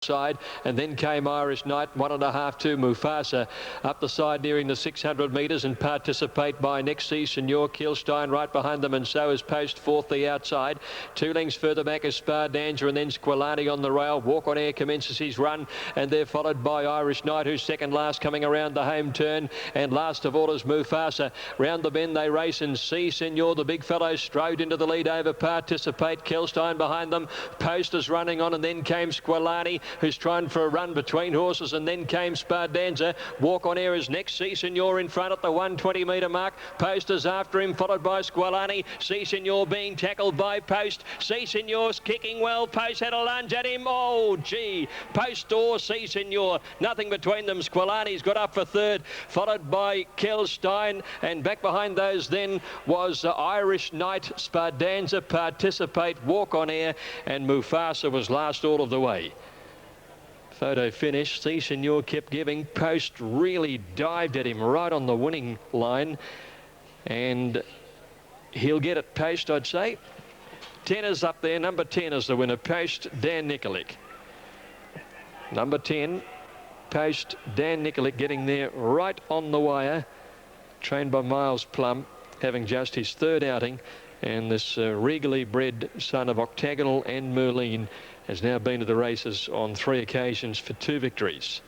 side, and then came Irish Knight, 1.5 to Mufasa up the side nearing the 600 metres, and Participate by next See Senor, Kielstein right behind them, and so is Post fourth the outside. 2 lengths further back is Spar Danger, and then Squilani on the rail. Walk on Air commences his run, and they're followed by Irish Knight, who's second last coming around the home turn, and last of all is Mufasa. Round the bend they race, and See Senor, the big fellow, strode into the lead over Participate. Kielstein behind them. Post is running on, and then came Squilani, who's trying for a run between horses, and then came Spardanza. Walk on Air is next. See Senor in front at the 120 metre mark. Post is after him, followed by Squilani. See Senor being tackled by Post. See Senor's kicking well. Post had a lunge at him. Oh, gee. Post or See Senor. Nothing between them. Squilani's got up for third, followed by Kielstein, and back behind those then was Irish Knight, Spardanza, Participate, Walk on Air, and Mufasa was last all of the way. Photo finish. See Senor kept giving. Post really dived at him right on the winning line, and he'll get it. Post, I'd say. 10 is up there. Number 10 is the winner. Post, Dan Nikolic. Number 10, Post, Dan Nikolic, getting there right on the wire. Trained by Miles Plum, having just his third outing, and this regally bred son of Octagonal and Merlin has now been to the races on 3 occasions for 2 victories.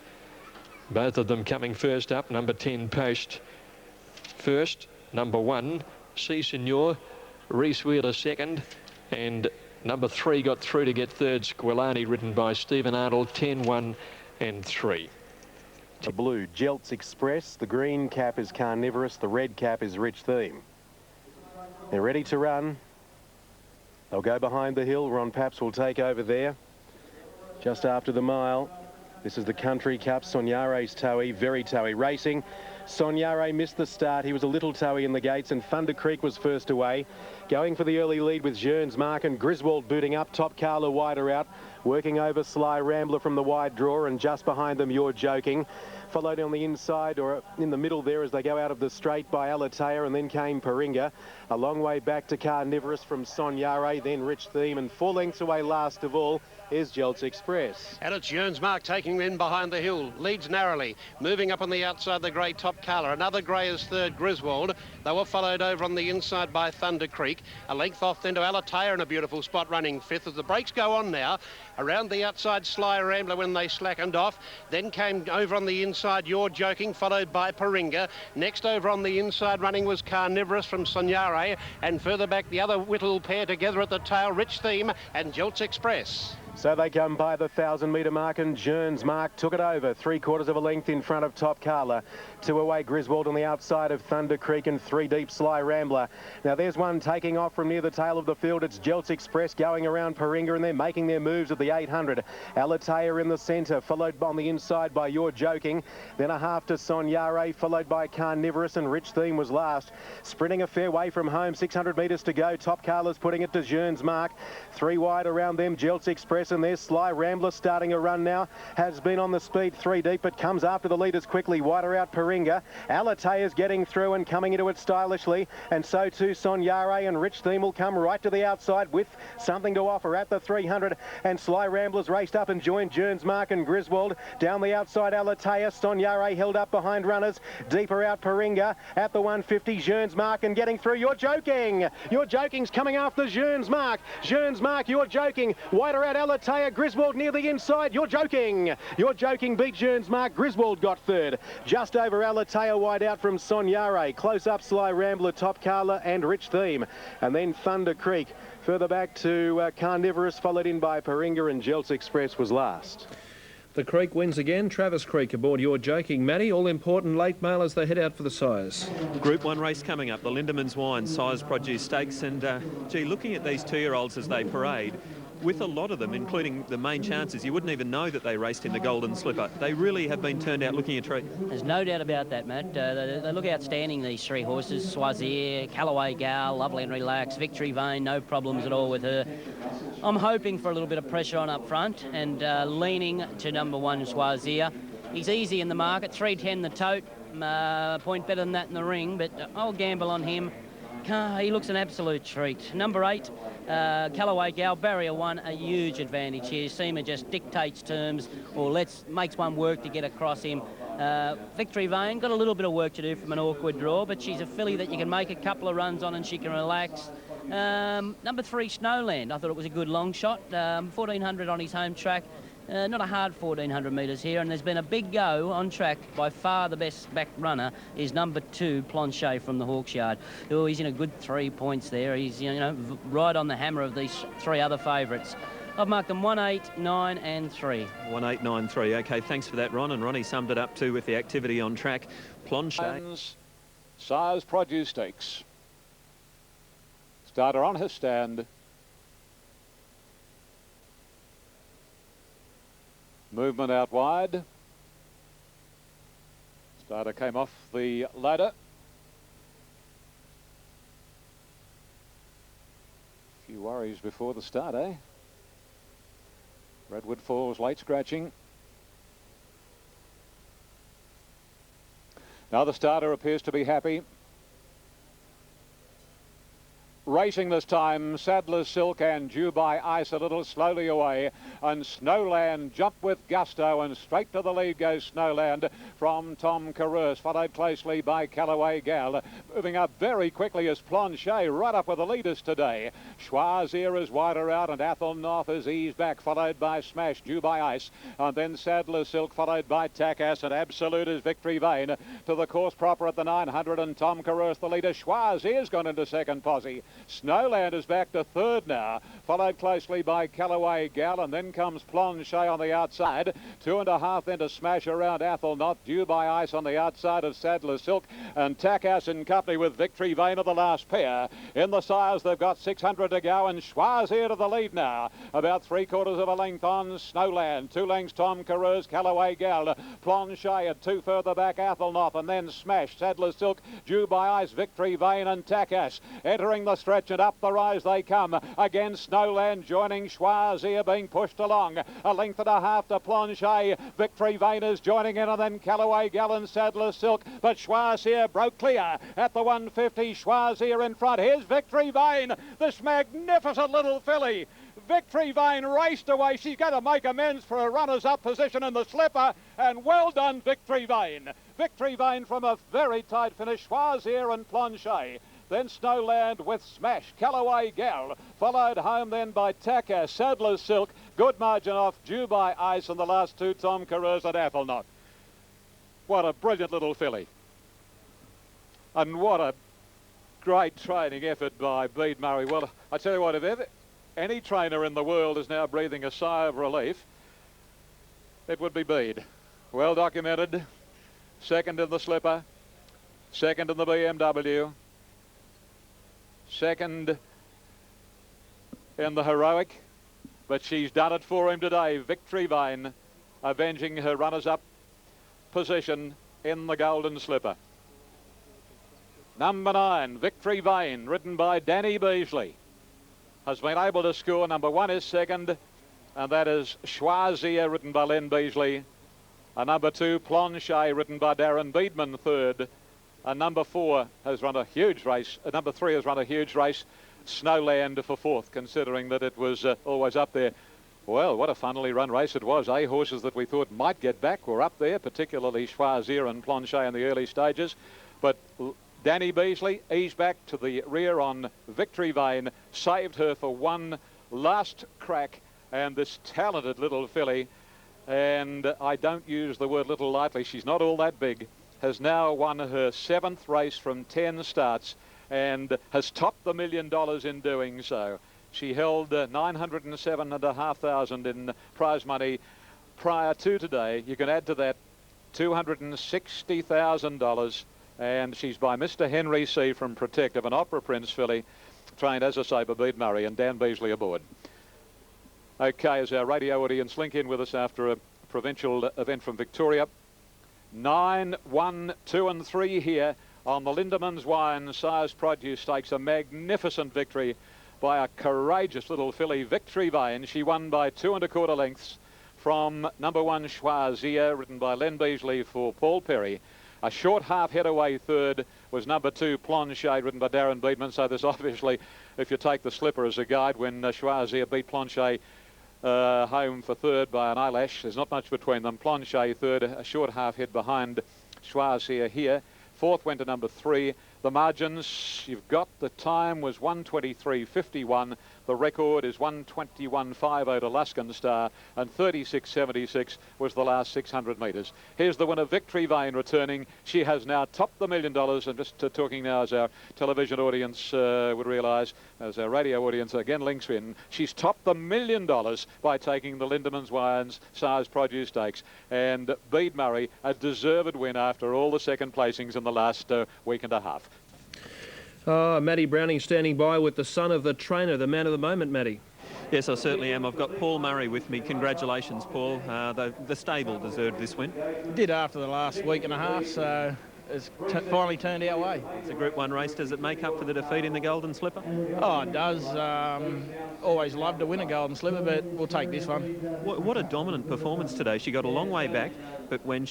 Both of them coming first up. Number 10, Post first. Number 1, See Senor. Reese Wheeler second. And number 3 got through to get third, Squilani, ridden by Stephen Arnold, 10, 1 and 3. The blue, Jeltz Express. The green cap is Carnivorous. The red cap is Rich Theme. They're ready to run. They'll go behind the hill. Ron Paps will take over there. Just after the mile. This is the Country Cup. Soniare's toey, very toey racing. Soniare missed the start. He was a little toey in the gates, and Thunder Creek was first away. Going for the early lead with Jearns Mark and Griswold booting up. Top Carla wider out. Working over Sly Rambler from the wide draw, and just behind them You're Joking. Followed on the inside or in the middle there as they go out of the straight by Alatea, and then came Paringa. A long way back to Carnivorous from Soniare, then Rich Theme, and 4 lengths away last of all is Jeltz Express. And it's Jearns Mark taking in behind the hill. Leads narrowly. Moving up on the outside, the grey Top Colour. Another grey is third, Griswold. They were followed over on the inside by Thunder Creek. A length off then to Alatea in a beautiful spot, running fifth as the brakes go on now. Around the outside, Sly Rambler when they slackened off. Then came over on the inside, You're Joking, followed by Paringa. Next over on the inside running was Carnivorous from Soniare. And further back, the other Whittle pair together at the tail, Rich Theme and Jeltz Express. So they come by the 1,000-metre mark, and Jearns Mark took it over 3/4 of a length in front of Top Carla. 2 away Griswold on the outside of Thunder Creek, and 3 deep Sly Rambler. Now there's one taking off from near the tail of the field. It's Jeltz Express going around Paringa, and they're making their moves at the 800. Alatea in the centre, followed on the inside by You're Joking. Then a half to Soniare, followed by Carnivorous, and Rich Theme was last. Sprinting a fair way from home, 600 metres to go. Top Carla's putting it to Jearns Mark. 3 wide around them, Jeltz Express, and there's Sly Rambler starting a run now. Has been on the speed 3 deep, but comes after the leaders quickly. Wider out Paringa. Alatea's getting through and coming into it stylishly, and so too Soniare, and Rich Theme will come right to the outside with something to offer at the 300, and Sly Rambler's raced up and joined Jearns Mark and Griswold. Down the outside Alatea, Soniare held up behind runners. Deeper out Paringa at the 150, Jearns Mark, and getting through You're Joking. You're Joking's coming after Jearns Mark. Jearns Mark, You're Joking. Wider out Alatea, Griswold near the inside. You're Joking. You're Joking beat Jearns Mark. Griswold got third. Just over Alatea wide out from Soniare. Close up Sly Rambler, Top Carla and Rich Theme. And then Thunder Creek. Further back to Carnivorous, followed in by Paringa, and Jeltz Express was last. The Creek wins again. Travis Creek aboard You're Joking. Matty, all important late mail as they head out for the sires. Group 1 race coming up, the Lindeman's Wine Sires Produce Stakes. And, gee, looking at these 2-year-olds as they parade, with a lot of them, including the main chances, you wouldn't even know that they raced in the Golden Slipper. They really have been turned out looking a treat. There's no doubt about that, Matt. They look outstanding, these 3 horses. Swazir, Callaway Gal, Lovely and Relax, Victory Vane, no problems at all with her. I'm hoping for a little bit of pressure on up front, and leaning to number 1, Swazir. He's easy in the market, 3.10 the tote, point better than that in the ring, but I'll gamble on him. He looks an absolute treat. Number 8, Callaway Gal, barrier 1, a huge advantage here. Seamer just dictates terms or makes one work to get across him. Victory Vane got a little bit of work to do from an awkward draw, but she's a filly that you can make a couple of runs on and she can relax. Number 3, Snowland. I thought it was a good long shot. 1400 on his home track. Not a hard 1400 metres here, and there's been a big go on track. By far the best back runner is number 2, Planchet from the Hawksyard. Oh, he's in a good 3 points there. He's, you know, right on the hammer of these 3 other favourites. I've marked them 1, 8, 9 and 3. 1, 8, 9, 3. OK, thanks for that, Ron. And Ronnie summed it up too with the activity on track. Planchet. Sires Produce Stakes. Starter on his stand. Movement out wide. Starter came off the ladder. A few worries before the start, eh? Redwood Falls late scratching. Now the starter appears to be happy. Racing this time, Sadler's Silk and Dubai Ice a little slowly away, and Snowland jumped with gusto, and straight to the lead goes Snowland from Tom Carus, followed closely by Callaway Gal. Moving up very quickly is Planchet, right up with the leaders today. Choisir is wider out, and Athol North is eased back, followed by Smash, Dubai Ice, and then Sadler's Silk, followed by Takass, and Absolute is Victory Vane. To the course proper at the 900, and Tom Carus the leader. Choisir's gone into second posse. Snowland is back to third now, followed closely by Callaway Gal, and then comes Planchet on the outside. 2.5 then to Smash around Athol Knot. Dubai Ice on the outside of Sadler's Silk, and Takass in company with Victory Vane of the last pair. In the sires, they've got 600 to go, and Choisir to the lead now. About 3/4 of a length on Snowland. 2 lengths Tom Carus, Callaway Gal, Planchet at 2 further back, Athol Knot, and then Smash, Sadler's Silk, Dubai Ice, Victory Vane and Takass. Entering the stretch and up the rise they come. Again Snowland joining Choisir, being pushed along. 1.5 lengths to Planchet. Victory Vane is joining in, and then Callaway Gal and Sadler's Silk. But Choisir broke clear at the 150. Choisir in front. Here's Victory Vane, this magnificent little filly. Victory Vane raced away. She's going to make amends for a runners-up position in the slipper, and well done, Victory Vane. Victory Vane from a very tight finish. Choisir and Planchet. Then Snowland with Smash, Callaway Gal, followed home then by Takass, Sadler's Silk, good margin off Dubai Ice, and the last 2 Tom Carus and Athol Knot. What a brilliant little filly. And what a great training effort by Bede Murray. Well, I tell you what, if ever any trainer in the world is now breathing a sigh of relief, it would be Bede. Well documented, second in the slipper, second in the BMW, second in the heroic, but she's done it for him today. Victory Vane avenging her runners-up position in the Golden Slipper. Number 9, Victory Vane, ridden by Danny Beasley, has been able to score. Number 1 is second, and that is Choisir, ridden by Len Beasley. And number 2, Planchet, ridden by Darren Beedman, third. And number 4 has run a huge race. Number 3 has run a huge race. Snowland for fourth, considering that it was always up there. Well, what a funnily run race it was. Horses that we thought might get back were up there, particularly Choisir and Planchet in the early stages. But Danny Beasley eased back to the rear on Victory Vane, saved her for one last crack. And this talented little filly, and I don't use the word little lightly, she's not all that big, has now won her 7th race from 10 starts and has topped the $1 million in doing so. She held $907,500 in prize money prior to today. You can add to that $260,000, and she's by Mr. Henry C. from Protective, an Opera Prince filly, trained, as I say, by Bede Murray, and Dan Beasley aboard. Okay, as our radio audience link in with us after a provincial event from Victoria. 9, 1, 2 and 3 here on the Lindeman's Wine Sires Produce Stakes. A magnificent victory by a courageous little filly, Victory Vane. She won by 2 1/4 lengths from number 1 Choisir, ridden by Len Beasley for Paul Perry. A short half head away third was number 2, Planchet, ridden by Darren Beedman. So there's obviously, if you take the slipper as a guide, when Choisir beat Planchet home for third by an eyelash, there's not much between them. Planchet third, a short half head behind Choisir here. Fourth went to number 3. The margins, you've got the time was 1:23.51. The record is 1:21.50 to Luskin Star, and 36.76 was the last 600 metres. Here's the winner, Victory Vane, returning. She has now topped the $1 million, and just talking now as our television audience would realise, as our radio audience again links in, she's topped the $1 million by taking the Lindemans Wines Size Produce Stakes. And Bede Murray, a deserved win after all the second placings in the last week and a half. Matty Browning standing by with the son of the trainer, the man of the moment, Matty. Yes, I certainly am. I've got Paul Murray with me. Congratulations, Paul. The stable deserved this win. It did after the last week and a half, so it's finally turned our way. It's a Group 1 race. Does it make up for the defeat in the Golden Slipper? Oh, it does. Always love to win a Golden Slipper, but we'll take this one. What a dominant performance today. She got a long way back, but when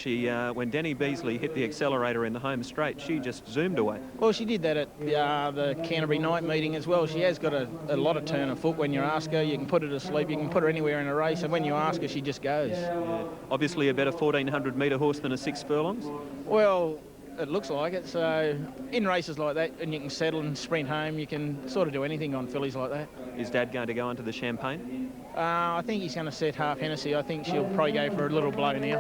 Danny Beasley hit the accelerator in the home straight, she just zoomed away. Well, she did that at the Canterbury night meeting as well. She has got a lot of turn of foot. When you ask her, you can put her to sleep, you can put her anywhere in a race, and when you ask her, she just goes. Yeah. Obviously a better 1,400 metre horse than a 6 furlongs? Well, it looks like it. So in races like that, and you can settle and sprint home, you can sort of do anything on fillies like that. Is Dad going to go into the Champagne? I think he's going to set half Hennessy. I think she'll probably go for a little blow now.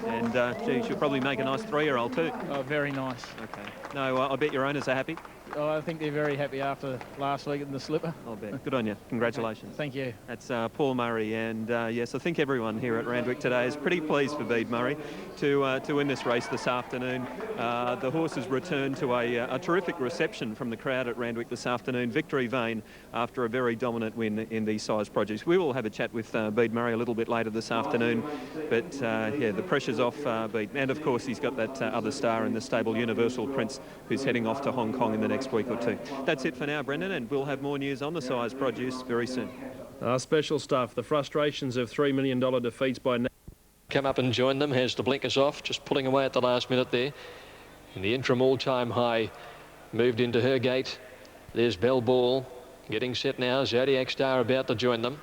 And gee, she'll probably make a nice 3-year-old too. Oh, very nice. Okay. No, I bet your owners are happy. Oh, I think they're very happy after last week in the slipper. I'll bet. Good on you. Congratulations. Thank you. That's Paul Murray, and yes, I think everyone here at Randwick today is pretty pleased for Bede Murray to win this race this afternoon. The horse has returned to a terrific reception from the crowd at Randwick this afternoon. Victory Vane after a very dominant win in the Size Produce. We will have a chat with Bede Murray a little bit later this afternoon, but yeah, the pressure's off Bede, and of course he's got that other star in the stable, Universal Prince, who's heading off to Hong Kong in the next week or two. That's it for now, Brendan, and we'll have more news on the Size Produce very soon. Special stuff. The frustrations of $3 million defeats by... Come up and join them. Has the blinkers off, just pulling away at the last minute there. In the interim, all-time high moved into her gate. There's Bell Ball getting set now. Zodiac Star about to join them.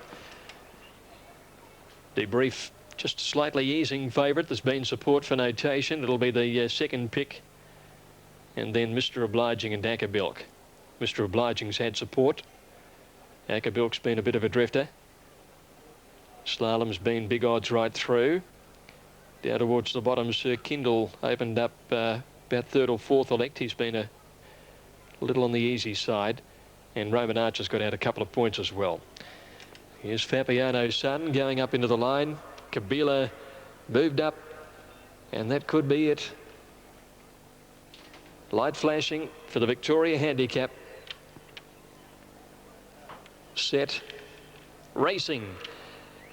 Debrief just slightly easing favourite. There's been support for Notation. It'll be the second pick. And then Mr. Obliging and Ackerbilk. Mr. Obliging's had support. Ackerbilk's been a bit of a drifter. Slalom's been big odds right through. Down towards the bottom, Sir Kindle opened up about third or fourth elect. He's been a little on the easy side. And Roman Archer's got out a couple of points as well. Here's Fabiano's son going up into the line. Kabila moved up, and that could be it. Light flashing for the Victoria Handicap. Set. Racing.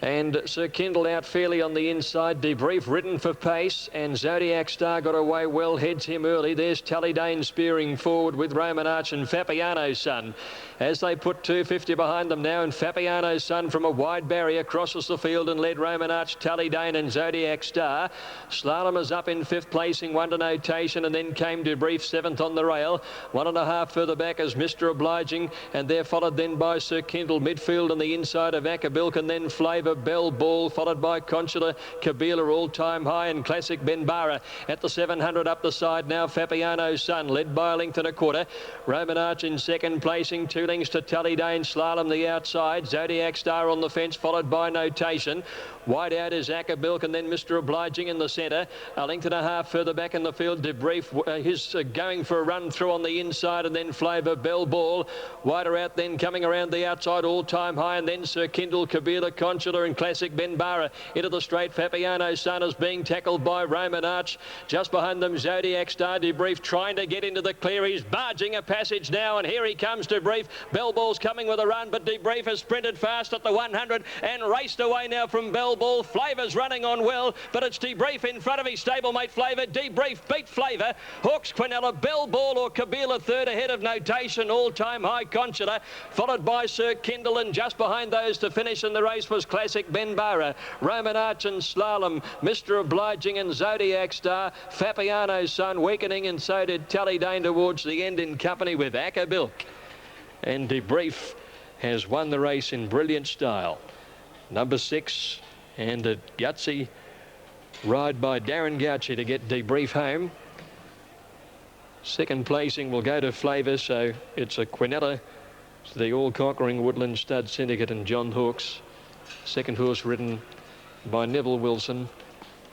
And Sir Kindle out fairly on the inside. Debrief ridden for pace, and Zodiac Star got away well, heads him early. There's Tullydane spearing forward with Roman Arch and Fabiano's son. As they put 250 behind them now, and Fabiano's son from a wide barrier crosses the field and led Roman Arch, Tullydane and Zodiac Star. Slalom is up in 5th placing, 1 to Notation, and then came Debrief 7th on the rail. 1.5 further back as Mr. Obliging, and they're followed then by Sir Kindle, midfield on the inside of Ackerbilk, and then Flavour Bell Ball, followed by Consular Kabila, all-time high, and Classic Benbara at the 700 up the side now. Fabiano's son led by a length and a quarter. Roman Arch in second placing, 2 lengths to Tullydane. Slalom the outside. Zodiac Star on the fence, followed by Notation. Wide out is Ackerbilk, and then Mr. Obliging in the centre. A length and a half further back in the field. Debrief is going for a run through on the inside, and then Flavour Bell Ball. Wider out then coming around the outside, all-time high, and then Sir Kindle, Kabila, Consular and Classic Benbara into the straight. Fabiano's son is being tackled by Roman Arch. Just behind them, Zodiac Star. Debrief trying to get into the clear. He's barging a passage now, and here he comes, Debrief. Bell Ball's coming with a run, but Debrief has sprinted fast at the 100 and raced away now from Bell Bell Ball. Flavor's running on well, but it's Debrief in front of his stablemate Flavor. Debrief beat Flavor. Hawks, Quinella, Bell Ball or Kabila third ahead of Notation. All-time high Conchita, followed by Sir Kindle, and just behind those to finish in the race was Classic Ben Barra, Roman Arch and Slalom, Mr. Obliging and Zodiac Star, Fabiano's Son weakening, and so did Tally Dane towards the end in company with Akabilk. And Debrief has won the race in brilliant style. Number 6, and a gutsy ride by Darren Gauci to get Debrief home. Second placing will go to Flavor, so it's a Quinella, the all-conquering Woodland Stud Syndicate, and John Hawkes. Second horse ridden by Neville Wilson,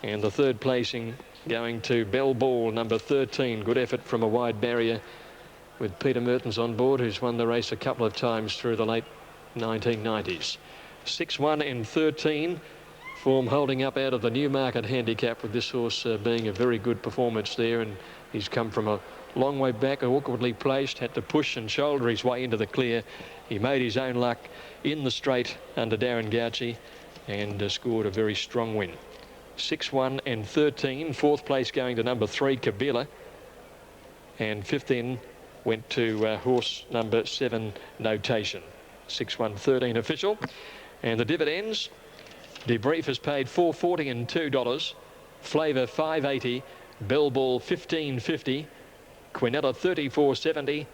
and the third placing going to Bell Ball, number 13. Good effort from a wide barrier with Peter Mertens on board, who's won the race a couple of times through the late 1990s. 6-1 and 13. Form holding up out of the Newmarket handicap, with this horse being a very good performance there, and he's come from a long way back, awkwardly placed, had to push and shoulder his way into the clear. He made his own luck in the straight under Darren Gauci and scored a very strong win. 6-1 and 13. Fourth place going to number 3, Kabila, and fifth in went to horse number 7, Notation. 6-1, 13 official. And the dividends, Debrief has paid $4.40 and $2, Flavor $5.80, Bell Ball $15.50, Quinella $34.70,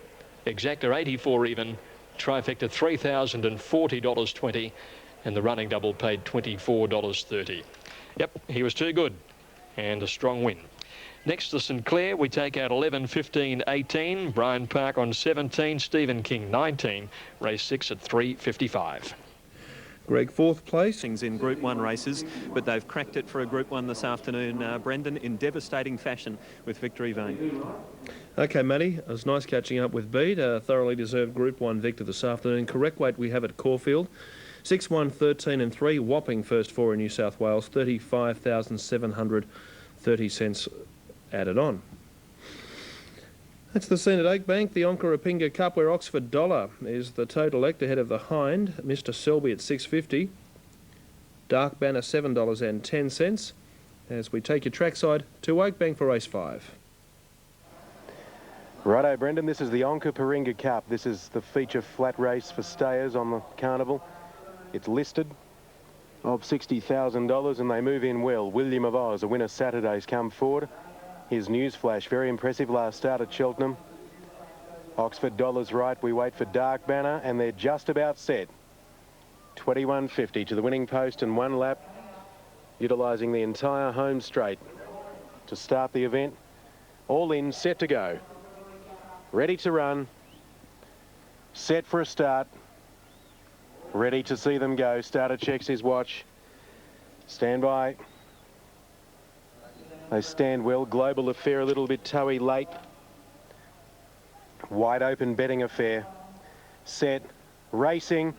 Exacta 84 even, Trifecta $3,040.20, and the running double paid $24.30. Yep, he was too good, and a strong win. Next to St Clair, we take out 11, 15, 18. Brian Park on 17, Stephen King 19. Race 6 at 3:55. Greg, fourth place. Things in Group 1 races, but they've cracked it for a Group 1 this afternoon, Brendan, in devastating fashion with Victory Vane. OK, Matty, it was nice catching up with Bede. Thoroughly deserved Group 1 victor this afternoon. Correct weight we have at Caulfield. 6-1, 13 and 3. Whopping first four in New South Wales. 35,730 cents added on. That's the scene at Oakbank, the Onkarapinga Cup, where Oxford Dollar is the total elect ahead of the Hind. Mr. Selby at $6.50. Dark Banner $7.10. As we take your trackside to Oakbank for race 5. Righto, Brendan, this is the Onkarapinga Cup. This is the feature flat race for stayers on the carnival. It's listed of $60,000 and they move in well. William of Oz, a winner Saturday's come forward. Here's Newsflash, very impressive last start at Cheltenham. Oxford Dollar's right, we wait for Dark Banner, and they're just about set. 21.50 to the winning post and 1 lap, utilising the entire home straight to start the event. All in, set to go. Ready to run. Set for a start. Ready to see them go. Starter checks his watch. Stand by. They stand well. Global Affair a little bit toey late. Wide open betting affair. Set. Racing.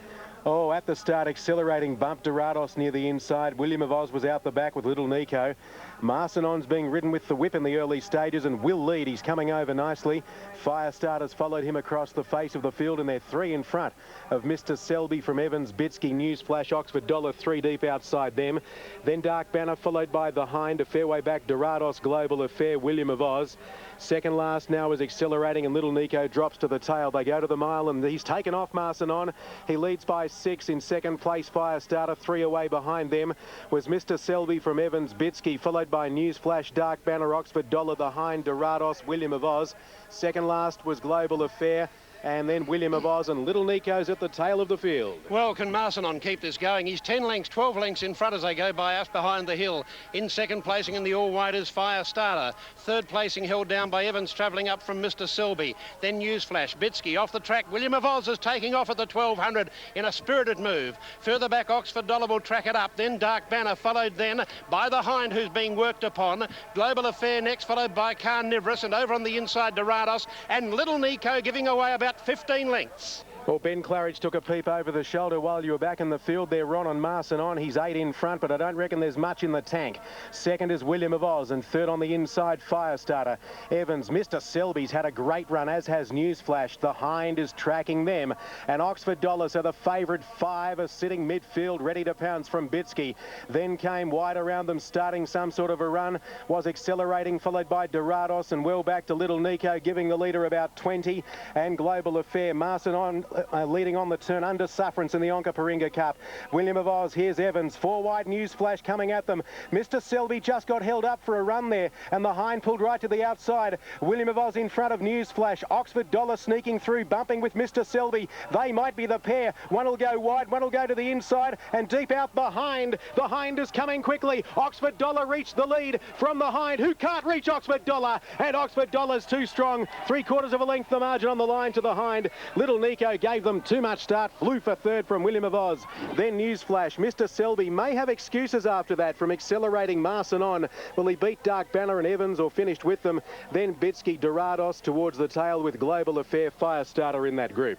Oh, at the start, accelerating bump. Dorados near the inside. William of Oz was out the back with Little Nico. Marcinon's being ridden with the whip in the early stages and will lead. He's coming over nicely. Firestarters followed him across the face of the field, and they're 3 in front of Mr. Selby from Evans, Bitsky, Newsflash, Oxford Dollar 3 deep outside them. Then Dark Banner followed by the Hind, a fair way back. Dorados, Global Affair, William of Oz. Second last now is accelerating, and Little Nico drops to the tail. They go to the mile, and he's taken off Marcinon. He leads by 6 in second place. Firestarter 3 away behind them was Mr. Selby from Evans, Bitsky, followed by Newsflash, Dark Banner, Oxford Dollar, the Hind, Dorados, William of Oz. Second last was Global Affair, and then William of Oz, and Little Nico's at the tail of the field. Well, can Marcinon keep this going? He's 10 lengths, 12 lengths in front as they go by us behind the hill. In second placing in the all-white is Firestarter. Third placing held down by Evans, travelling up from Mr. Selby. Then Newsflash, Bitsky off the track. William of Oz is taking off at the 1200 in a spirited move. Further back, Oxford Dollar will track it up. Then Dark Banner, followed then by the Hind, who's being worked upon. Global Affair next, followed by Carnivorous, and over on the inside, Dorados, and Little Nico giving away about 15 lengths. Well, Ben Claridge took a peep over the shoulder while you were back in the field there. Ron and Marson on. He's 8 in front, but I don't reckon there's much in the tank. Second is William of Oz, and third on the inside, Firestarter. Evans, Mr. Selby's had a great run, as has Newsflash. The Hind is tracking them, and Oxford Dollar, so the favourite 5 are sitting midfield, ready to pounce from Bitsky. Then came wide around them, starting some sort of a run, was Accelerating, followed by Dorados, and well back to Little Nico, giving the leader about 20, and Global Affair. Marson on, leading on the turn under Sufferance in the Onkaparinga Cup. William of Oz, here's Evans. 4 wide, Newsflash coming at them. Mr. Selby just got held up for a run there, and the Hind pulled right to the outside. William of Oz in front of Newsflash. Oxford Dollar sneaking through, bumping with Mr. Selby. They might be the pair. One will go wide, one will go to the inside, and deep out behind. The Hind is coming quickly. Oxford Dollar reached the lead from the Hind, who can't reach Oxford Dollar, and Oxford Dollar's too strong. 3/4 of a length the margin on the line to the Hind. Little Nico gave them too much start, flew for third from William of Oz. Then Newsflash. Mr. Selby may have excuses after that from Accelerating Marson on. Will he beat Dark Banner and Evans or finished with them? Then Bitsky, Dorados towards the tail with Global Affair, Firestarter in that group.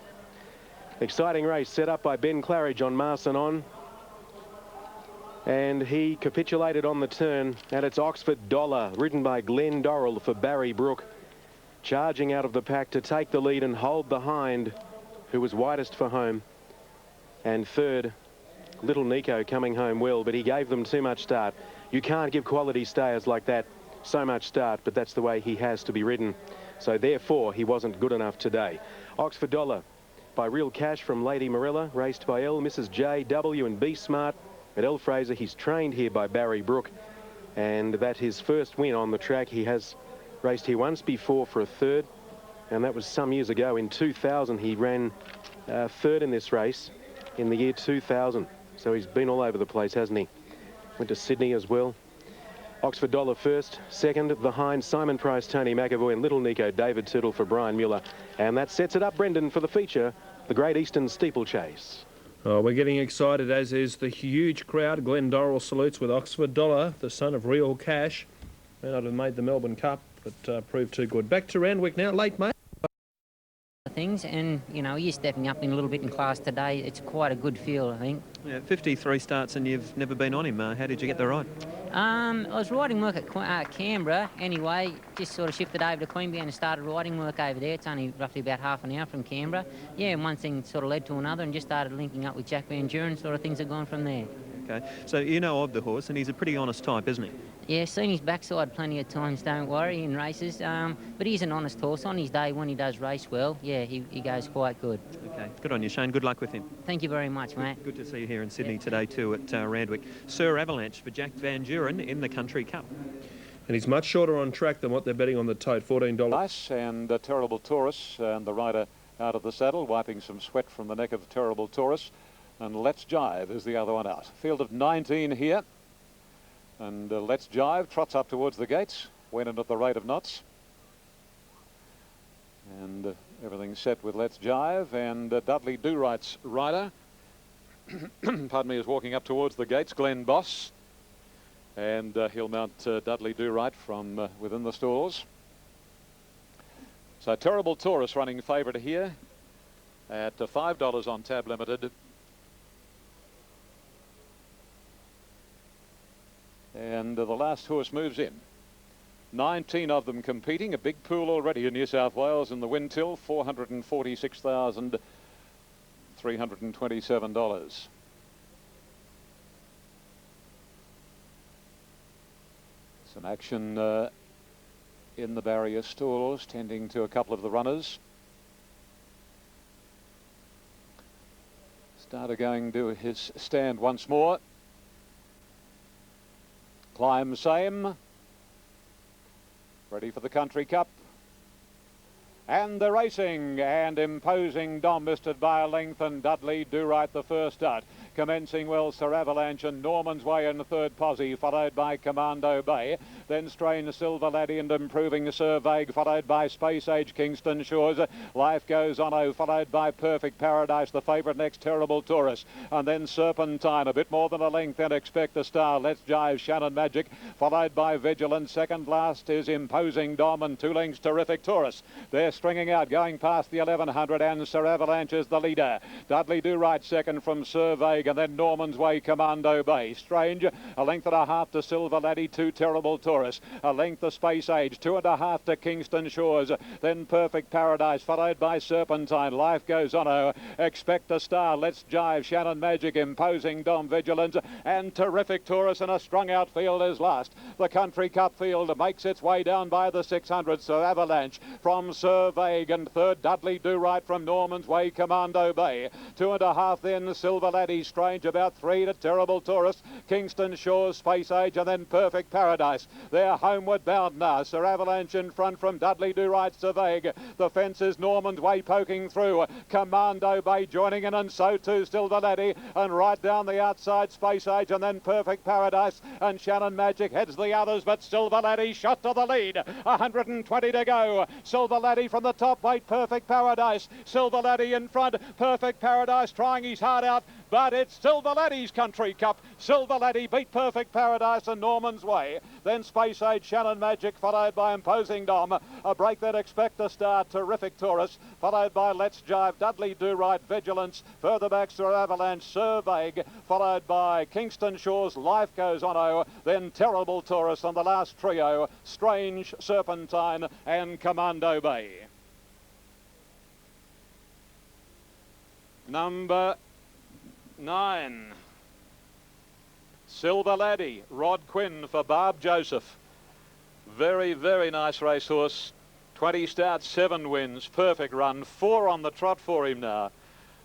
Exciting race set up by Ben Claridge on Marson on. And he capitulated on the turn, and it's Oxford Dollar, ridden by Glenn Dorrell for Barry Brook, charging out of the pack to take the lead and hold the Hind, who was widest for home. And third, Little Nico coming home well, but he gave them too much start. You can't give quality stayers like that so much start, but that's the way he has to be ridden. So therefore, he wasn't good enough today. Oxford Dollar by Real Cash from Lady Morella, raced by L, Mrs. J, W and B Smart. At El Fraser, he's trained here by Barry Brook, and that's his first win on the track. He has raced here once before for a third, and that was some years ago. In 2000, he ran third in this race in the year 2000. So he's been all over the place, hasn't he? Went to Sydney as well. Oxford Dollar first, second, the Hind, Simon Price, Tony McAvoy, and Little Nico, David Tootle for Brian Mueller. And that sets it up, Brendan, for the feature, the Great Eastern Steeplechase. Oh, we're getting excited, as is the huge crowd. Glenn Dorrell salutes with Oxford Dollar, the son of Real Cash. May not have made the Melbourne Cup, but proved too good. Back to Randwick now, late mate. Things, and you know, you're stepping up in a little bit in class today. It's quite a good feel, I think. Yeah, 53 starts and you've never been on him. How did you get the ride? I was riding work at Canberra anyway, just sort of shifted over to Queanbeyan and started riding work over there. It's only roughly about half an hour from Canberra. Yeah, and one thing sort of led to another and just started linking up with Jack Van Duren, sort of things have gone from there. Okay, so you know of the horse, and he's a pretty honest type, isn't he? Yeah, seen his backside plenty of times, don't worry, in races. But he's an honest horse. On his day, when he does race well, yeah, he goes quite good. Okay, good on you, Shane. Good luck with him. Thank you very much, mate. Good to see you here in Sydney today too at Randwick. Sir Avalanche for Jack Van Duren in the Country Cup. And he's much shorter on track than what they're betting on the tote, $14. Nice, and Terrible Taurus, and the rider out of the saddle, wiping some sweat from the neck of the Terrible Taurus. And Let's Jive is the other one out. Field of 19 here. And Let's Jive trots up towards the gates, went in at the rate of knots. And everything's set with Let's Jive, and Dudley Do-Right's rider, pardon me, is walking up towards the gates, Glenn Boss. And he'll mount Dudley Do-Right from within the stalls. So Terrible Taurus running favourite here at $5 on Tab Limited. And the last horse moves in. 19 of them competing. A big pool already in New South Wales in the Windtill, $446,327. Some action in the barrier stalls, tending to a couple of the runners. Starter going to his stand once more. Climb same. Ready for the Country Cup. And they're racing, and Imposing Dom misted by a length, and Dudley Do-Right the first start. Commencing well, Sir Avalanche and Norman's Way in the third posse, followed by Commando Bay. Then Strain Silver Laddie and Improving Sir Vague, followed by Space Age Kingston Shores. Life Goes On, followed by Perfect Paradise, the favourite next, Terrible Taurus. And then Serpentine, a bit more than a length, and Expect a Star. Let's Jive, Shannon Magic, followed by Vigilant. Second last is Imposing Dom, and 2 lengths, Terrific Taurus. They're stringing out, going past the 1100, and Sir Avalanche is the leader. Dudley Do Right second from Sir Vague, and then Norman's Way, Commando Bay. Strange, a length and a half to Silver Laddie, 2 Terrible Taurus. A length to Space Age, 2.5 to Kingston Shores. Then Perfect Paradise, followed by Serpentine. Life Goes On, Expect a Star. Let's Jive, Shannon Magic, Imposing Dom, Vigilance, and Terrific Taurus in a strung out field is last. The Country Cup field makes its way down by the 600. Sir Avalanche from Sir Vague, and third Dudley Do Right from Norman's Way, Commando Bay. 2.5 then Silver Laddie. Strange about 3 to Terrible Taurus. Kingston Shores, Space Age, and then Perfect Paradise. They're homeward bound now. Sir Avalanche in front from Dudley Do Right, Sir Vague. The fence is Norman's Way poking through. Commando Bay joining in, and so too Silver Laddie. And right down the outside, Space Age, and then Perfect Paradise. And Shannon Magic heads the others, but Silver Laddie shot to the lead. 120 to go. Silver Laddie from the top weight, Perfect Paradise. Silver Laddie in front. Perfect Paradise trying his heart out, but it's Silver Laddie's Country Cup. Silver Laddie beat Perfect Paradise and Norman's Way. Then Space Age, Shannon Magic, followed by Imposing Dom. A break that Expect a Star, Terrific Taurus, followed by Let's Jive, Dudley Do Right, Vigilance. Further back, Sir Avalanche, Sir Vague, followed by Kingston Shores, Life Goes On, then Terrible Taurus, and the last trio, Strange, Serpentine, and Commando Bay. Number 9. Silver Laddie, Rod Quinn for Barb Joseph. Very, very nice racehorse. 20 starts, 7 wins, perfect run, 4 on the trot for him now.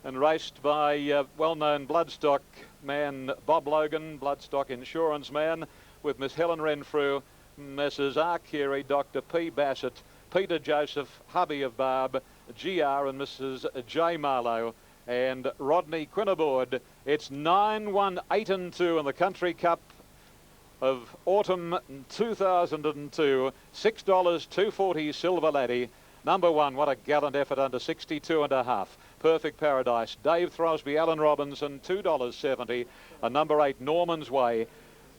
And raced by well-known bloodstock man Bob Logan, bloodstock insurance man, with Miss Helen Renfrew, Mrs. R. Carey, Dr. P. Bassett, Peter Joseph, hubby of Barb, GR and Mrs. J. Marlowe, and Rodney Quinn aboard. It's 9, 1, 8 and 2 in the Country Cup of autumn 2002. $6, 240 Silver Laddie. Number 1, what a gallant effort under 62.5. Perfect Paradise, Dave Throsby, Alan Robinson, $2.70. And number 8, Norman's Way,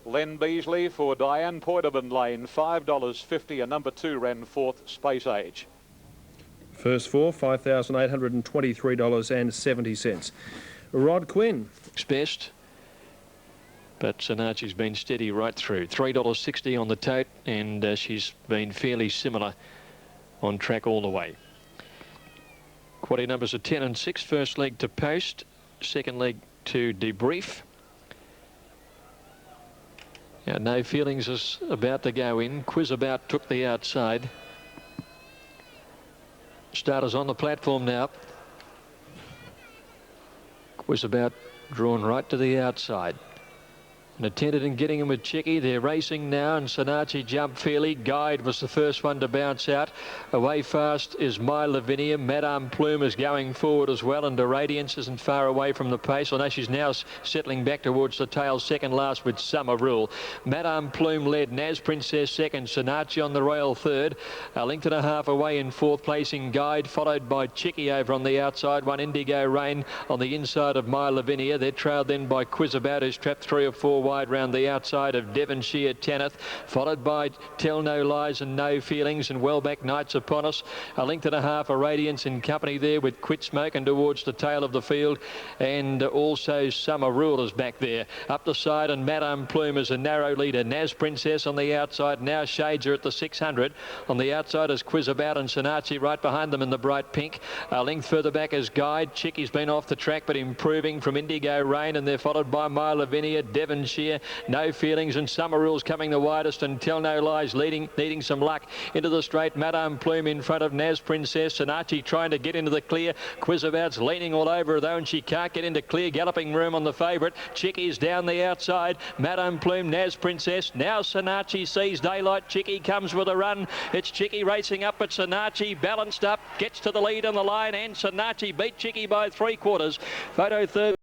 Len Beasley for Diane Poiderman Lane, $5.50. And number 2 ran 4th, Space Age. First 4, $5,823.70. Rod Quinn. Best. But Sanachi's been steady right through. $3.60 on the tote, and she's been fairly similar on track all the way. Quaddy numbers are 10 and 6. First leg to post, second leg to debrief. Now, No Feelings is about to go in. Quiz About took the outside. Starters on the platform now. Quiz About drawn right to the outside. And attended in getting him with Chicky. They're racing now, and Sanachi jumped fairly. Guide was the first one to bounce out. Away fast is My Lavinia. Madame Plume is going forward as well, and the Radiance isn't far away from the pace. I know she's now settling back towards the tail, second last with Summer Rule. Madame Plume led, Naz Princess second, Sanachi on the rail third. A length and a half away in fourth place in Guide, followed by Chicky over on the outside. One Indigo Rain on the inside of My Lavinia. They're trailed then by Quiz About, who's trapped 3 or 4 wide round the outside of Devonshire Tanith, followed by Tell No Lies and No Feelings, and Wellback Nights Upon Us. A length and a half a Radiance in company there with Quit Smoking towards the tail of the field, and also Summer Rule is back there. Up the side, and Madame Plume is a narrow leader. Naz Princess on the outside. Now Shades are at the 600. On the outside is Quiz About and Sanachi right behind them in the bright pink. A length further back is Guide. Chicky's been off the track but improving from Indigo Rain, and they're followed by My Lavinia, Devonshire, No Feelings, and Summer Rules coming the widest, and Tell No Lies needing some luck into the straight. Madame Plume in front of Naz Princess. Sanachi trying to get into the clear. Quiz About's leaning all over though, and she can't get into clear galloping room on the favourite. Chicky's down the outside. Madame Plume, Naz Princess. Now Sanachi sees daylight. Chicky comes with a run. It's Chicky racing up, but Sanachi balanced up, gets to the lead on the line, and Sanachi beat Chicky by 3/4. Photo third.